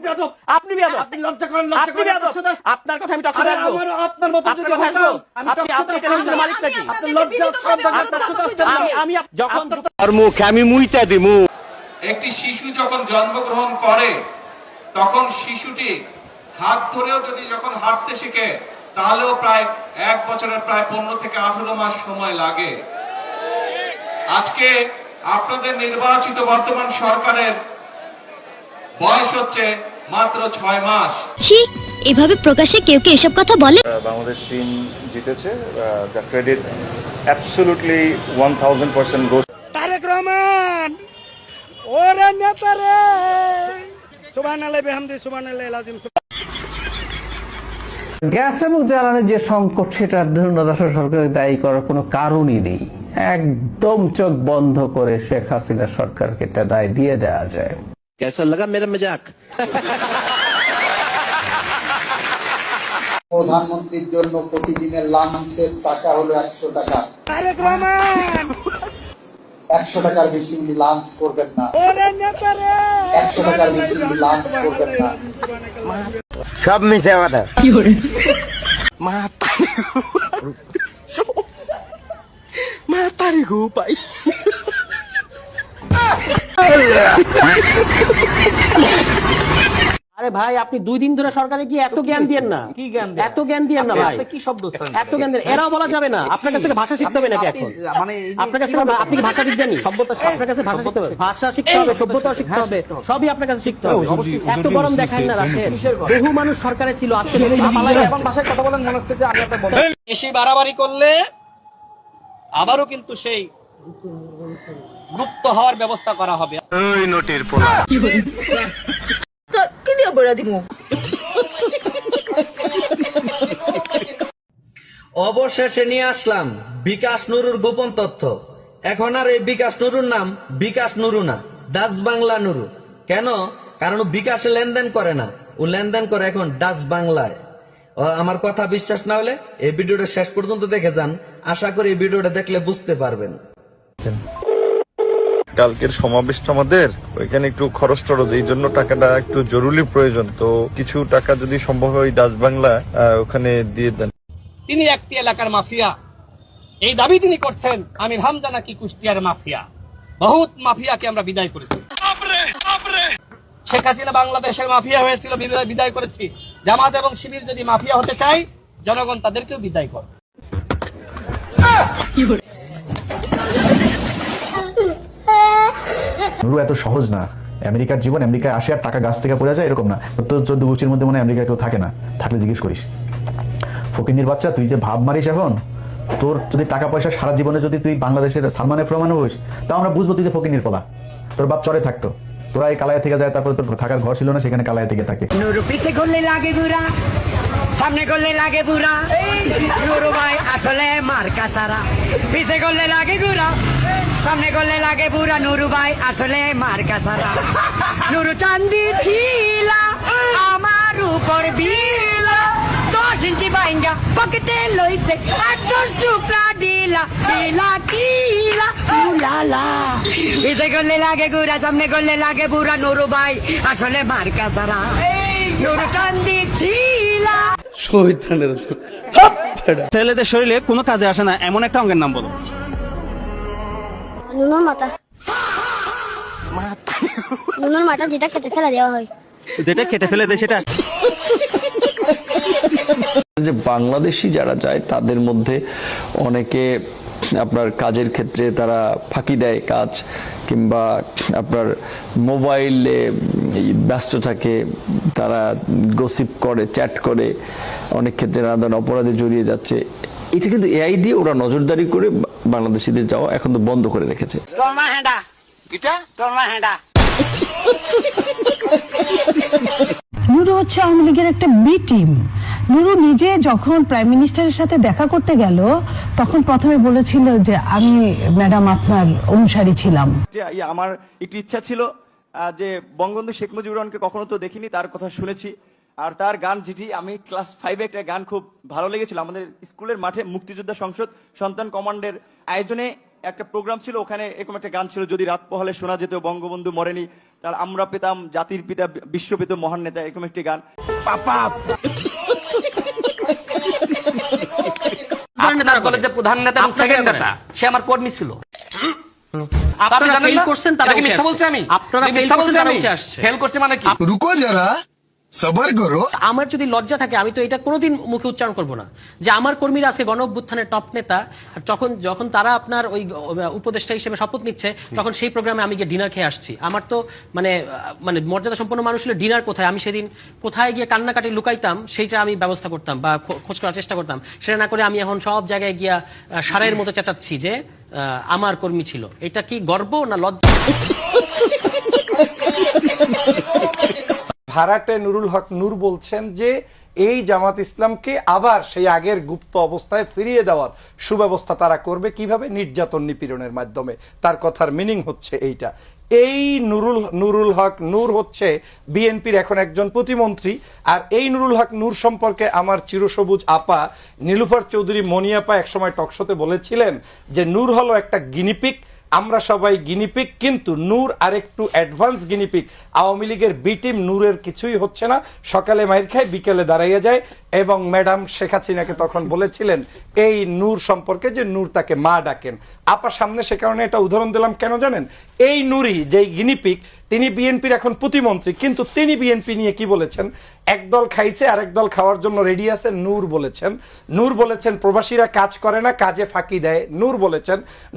বেয়াদব, আপনি বেয়াদব, আপনি লজ্জা করেন, লজ্জা করেন, আপনার কথা আমি টকশো রাখবো। আপনার মতো যদি হতাম, আপনি টেলিভিশনের মালিক নাকি? আপনি লজ্জা আমি যখন আর মুখে আমি মুইতা দিমু। একটি শিশু যখন জন্মগ্রহণ করে তখন শিশুটি হাত ধরেও যদি যখন হাঁটতে শিখে তাহলেও প্রায় 1 বছরের প্রায় 15 থেকে 18 মাস সময় লাগে। আজকে আপনাদের নির্বাচিত বর্তমান সরকারের বয়স হচ্ছে মাত্র 6 মাস। এভাবে প্রকাশ্যে কেউ কে এসব কথা বলে? বাংলাদেশ টিম জিতেছে, দ্য ক্রেডিট অ্যাবসলিউটলি 1000% গোস তারেক রহমান, ওরে নেতা রে, সুবহানাল্লাহ বিহামদি, সুবহানাল্লাহ লাজিম। গ্যাস এবং জ্বালানির যে সংকট, সেটার জন্য রাষ্ট্র সরকারকে দায়ী করার কোনো কারণই নেই। একদম চোখ বন্ধ করে শেখ হাসিনা সরকারকে এটা দায় দিয়ে দেওয়া যায়। কেসা লাগা মেরা মজাক। প্রধানমন্ত্রীর জন্য প্রতিদিনের লাঞ্চের টাকা হলো 100 টাকা। 100 টাকার বেশি উনি লাঞ্চ করবেন না। 100 টাকার বেশি উনি লাঞ্চ করবেন না। সব মিছে কথা। মাতারি গো ভাই। আরে ভাই, আপনি 2 দিন ধরে সরকারে গিয়ে এত জ্ঞান দিয়েন না। কি জ্ঞান? এত জ্ঞান দিয়েন না ভাই। কি শব্দ? এত জ্ঞান দেন, এরাও বলা যাবে না। আপনার কাছ থেকে ভাষা শিখতে হবে নাকি এখন? মানে আপনার কাছে আপনি কি ভাষা বিজ্ঞানী? সভ্যতা আপনার কাছে ভাষা শিখতে হবে, ভাষা শিখতে হবে, সভ্যতা শিখতে হবে, সবই আপনার কাছে শিখতে হবে। এত গরম দেখান না রাশেদ। বহু মানুষ সরকারে ছিল, আজকে পালাই এবং ভাষায় কথা বলেন, মনে হচ্ছে যে আমি একটা বড়। বেশি বাড়াবাড়ি করলে আবারও কিন্তু সেই গুপ্ত হওয়ার ব্যবস্থা করা হবে। ওই নোটের পোলা। কি দিয়ে বলে দিমু? অবশেষে নিয়ে আসলাম বিকাশ নুরুর গোপন তথ্য। এখন আর এই বিকাশ নুরুর নাম বিকাশ নুরু না, ডাচ বাংলা নুরু। কেন? কারণ ও বিকাশে লেনদেন করে না, ও লেনদেন করে এখন ডাচ বাংলায়। আমার কথা বিশ্বাস না হলে এই ভিডিওটা শেষ পর্যন্ত দেখে যান, আশা করি এই ভিডিওটা দেখলে বুঝতে পারবেন। কালকের সমাবেশটা আমাদের ওইখানে একটু খরচ টরচ, এই জন্য টাকাটা একটু জরুরি প্রয়োজন। তো কিছু টাকা যদি সম্ভব হয় ডাচ বাংলা ওখানে দিয়ে দেন। তিনি একটি এলাকার মাফিয়া, এই দাবি তিনি করছেন। আমির হামজা নাকি কুষ্টিয়ার মাফিয়া। বহুত মাফিয়াকে আমরা বিদায় করেছি। শেখ হাসিনা বাংলাদেশের মাফিয়া হয়েছিল, বিদায় করেছি। জামাত এবং শিবির যদি মাফিয়া হতে চায়, জনগণ তাদেরকেও বিদায় করে। নুরু এত সহজ না। আমেরিকার জীবন, আমেরিকায় আসে আর টাকা গাছ থেকে পড়ে যায় এরকম না। তো 14 গোষ্ঠীর মধ্যে মনে হয় আমেরিকা কেউ থাকে না, থাকলে জিজ্ঞেস করিস। ফকিন্নির বাচ্চা, তুই যে ভাব মারিস এখন, তোর যদি টাকা পয়সা সারা জীবনে যদি তুই বাংলাদেশের সালমান এফ রহমান হইস, তাও আমরা বুঝবো তুই যে ফকিন্নির পোলা। তোর বাপ চরে থাকতো, তোরা এই কালায় থেকে যায়, তারপর তোর থাকার ঘর ছিল না, সেখানে কালায় থেকে থাকে। নুরু পিছে করলে লাগে বুড়া, সামনে করলে লাগে বুড়া। নুরু ভাই আসলে মার্কা সারা। পিছে করলে লাগে বুড়া, সামনে করলে লাগে বুড়া। নুরু ভাই আসলে মার্কা সারা। নুরু চান্দি ছিলা আমার উপর বিলা, 10 ইঞ্চি বাইঙ্গা পকেটে লইছে, 8-10 টুকরা দিলা দিলা কিলা উলালা। পিছে করলে লাগে গুড়া, সামনে করলে লাগে বুড়া। নুরু ভাই আসলে মার্কা সারা। নুরু চান্দি ছিলা। ছেলেদের শরীরে কোনো কাজে আসে না এমন একটা অঙ্গের নাম বলো। নুনুর মাথা। নুনুর মাথা যেটা কেটে ফেলে দেওয়া হয়। যেটা কেটে ফেলে দেয় সেটা। যে বাংলাদেশি যারা যায় তাদের মধ্যে অনেকে আপনার কাজের ক্ষেত্রে তারা ফাঁকি দেয় কাজ, কিংবা আপনার মোবাইলে ব্যস্ত থাকে, তারা গসিপ করে, চ্যাট করে, অনেক ক্ষেত্রে নানা ধরনের অপরাধে জড়িয়ে যাচ্ছে। এটা কিন্তু এআই দিয়ে ওরা নজরদারি করে বাংলাদেশিদের যাওয়া এখন তো বন্ধ করে রেখেছে। নুরু হচ্ছে আওয়ামী লীগের একটা বি টিম। নুরু নিজে যখন প্রাইম মিনিস্টারের সাথে দেখা করতে গেল, তখন প্রথমে বলেছিল যে আমি ম্যাডাম আপনার অনুসারী ছিলাম। আমার একটু ইচ্ছা ছিল যে বঙ্গবন্ধু শেখ মুজিবুর রহমানকে কখনো তো দেখিনি, তার কথা শুনেছি। আর তার গান যেটি আমি ক্লাস 5-এ একটা গান খুব ভালো লেগেছিল, আমাদের স্কুলের মাঠে মুক্তিযোদ্ধা সংসদ সন্তান কমান্ডের আয়োজনে একটা প্রোগ্রাম ছিল, ওখানে এরকম একটা গান ছিল, যদি রাত পোহালে শোনা যেত বঙ্গবন্ধু মরেনি, তাহলে আমরা পেতাম জাতির পিতা বিশ্বপিত মহান নেতা, এরকম একটি গান। আপনার দলের যে প্রধান নেতা এবং সেকেন্ড নেতা সে আমার কর্মী ছিল। আপনারা ফেল করছেন, তারা মিথ্যা বলছে। আমি আপনারা ফেল করছেন, তারা উঠে আসছে। ফেল করছে মানে কি? রুকো যারা, সবার করো। আমার যদি লজ্জা থাকে আমি তো এটা কোনোদিন মুখে উচ্চারণ করব না যে আমার কর্মীরা আজকে গণ অভ্যুত্থানের টপ নেতা। যখন তারা আপনার ওই উপদেষ্টা হিসেবে শপথ নিচ্ছে, তখন সেই প্রোগ্রামে আমি গিয়ে ডিনার খেয়ে আসছি। আমার তো মানে মর্যাদা সম্পন্ন মানুষ হলে ডিনার কোথায়, আমি সেদিন কোথায় গিয়ে কান্নাকাটি লুকাইতাম সেইটা আমি ব্যবস্থা করতাম বা খোঁজ করার চেষ্টা করতাম। সেটা না করে আমি এখন সব জায়গায় গিয়া সারের মতো চেঁচাচ্ছি যে আমার কর্মী ছিল। এটা কি গর্ব না লজ্জা? ভাড়াটে নুরুল হক নূর বলছেন যে এই জামাত ইসলামকে আবার সেই আগের গুপ্ত অবস্থায় ফিরিয়ে দেওয়ার সুব্যবস্থা তারা করবে কিভাবে? নির্যাতন নিপীড়নের মাধ্যমে। তার কথার মিনিং হচ্ছে এইটা। এই নুরুল হক নূর হচ্ছে বিএনপির এখন একজন প্রতিমন্ত্রী। আর এই নুরুল হক নূর সম্পর্কে আমার চিরসবুজ আপা নীলুফার চৌধুরী মনিয়াপা একসময় টকশোতে বলেছিলেন যে নূর হলো একটা গিনিপিক, আমরা সবাই গিনিপিক, কিন্তু নূর আরেকটু অ্যাডভান্স গিনিপিক। আওয়ামী লীগের বি টিম নূরের কিছুই হচ্ছে না, সকালে মাইর খায় বিকেলে দাঁড়াইয়া যায়। এবং ম্যাডাম শেখ হাসিনাকে তখন বলেছিলেন এই নূর সম্পর্কে যে নূর তাকে মা ডাকেন। আপা সামনে, সে কারণে এটা উদাহরণ দিলাম কেন জানেন? এই নূরই যেই গিনিপিক, তিনি বিএনপির এখন প্রতিমন্ত্রী, কিন্তু তিনি বিএনপি নিয়ে কি বলেছেন? একদল খাইছে আরেক দল খাওয়ার জন্য রেডি আছে, নূর বলেছেন প্রবাসীরা কাজ করে না, কাজে ফাঁকি দেয়,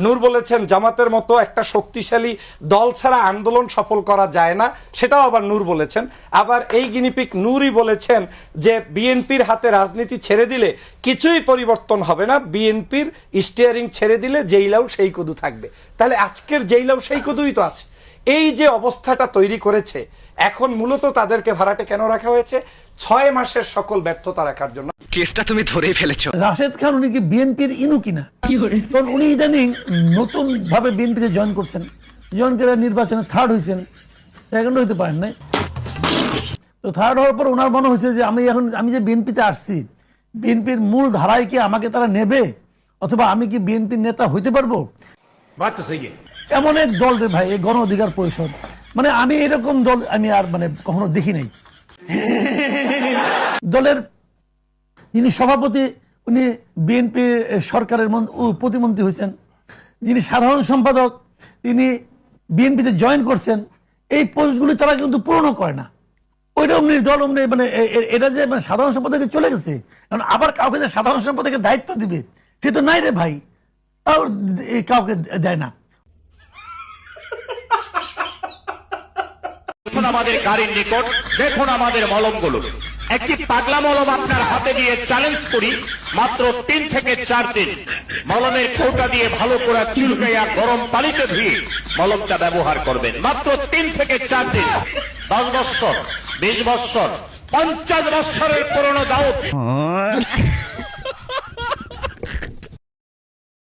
নূর বলেছেন জামাতের মতো একটা শক্তিশালী দল ছাড়া আন্দোলন সফল করা যায় না, সেটাও আবার নূর বলেছেন। আবার এই গিনিপিক নূরই বলেছেন যে বিএনপির হাতে রাজনীতি ছেড়ে দিলে কিছুই পরিবর্তন হবে না, বিএনপির স্টিয়ারিং ছেড়ে দিলে যেই লাউ সেই কদু থাকবে। তাহলে আজকের যেই লাউ সেই কদুই তো আছে। এই যে অবস্থাটা তৈরি করেছে, এখন মূলত তাদেরকে ভাড়াটে কেন রাখা হয়েছে? 6 মাসের সকল ব্যর্থতা রাখার জন্য। কেসটা তুমি ধরেই ফেলেছো। রাশেদ খান উনি কি বিএনপির ইনু কিনা? কারণ উনি ইদানিং নতুন ভাবে বিএনপিতে জয়েন করছেন, জয়েন করে নির্বাচনে থার্ড হয়েছেন, সেকেন্ড হইতে পারেন নাই। তো থার্ড হওয়ার পর ওনার মনে হয়েছে যে আমি যে বিএনপিতে আসছি, বিএনপির মূল ধারায় কি আমাকে তারা নেবে, অথবা আমি কি বিএনপির নেতা হইতে পারবো? এমন এক দল রে ভাই, এই গণ অধিকার পরিষদ, মানে আমি এরকম দল আমি আর কখনো দেখি নাই। দলের যিনি সভাপতি উনি বিএনপি সরকারের প্রতিমন্ত্রী হয়েছেন, যিনি সাধারণ সম্পাদক তিনি বিএনপিতে জয়েন করছেন, এই পোস্টগুলি তারা কিন্তু পূরণ করে না। ওইটা অমনি দল অমনি এটা যে সাধারণ সম্পাদকে চলে গেছে, কারণ আবার কাউকে যে সাধারণ সম্পাদকের দায়িত্ব দিবে সে তো নাই রে ভাই, তাও কাউকে দেয় না। দেখুন আমাদের গাড়ির নিকট, দেখুন আমাদের মলমগুলো। একটি পাগলা মলম আপনার হাতে দিয়ে চ্যালেঞ্জ করি, মাত্র 3 থেকে 4 দিন মলমের কৌটা দিয়ে ভালো করে চুলকাইয়া গরম পানিতে ধুয়ে মলমটা ব্যবহার করবেন। মাত্র 3 থেকে 4 দিন। 10 বছর, 20 বছর, 50 বছরের পুরনো দাউদ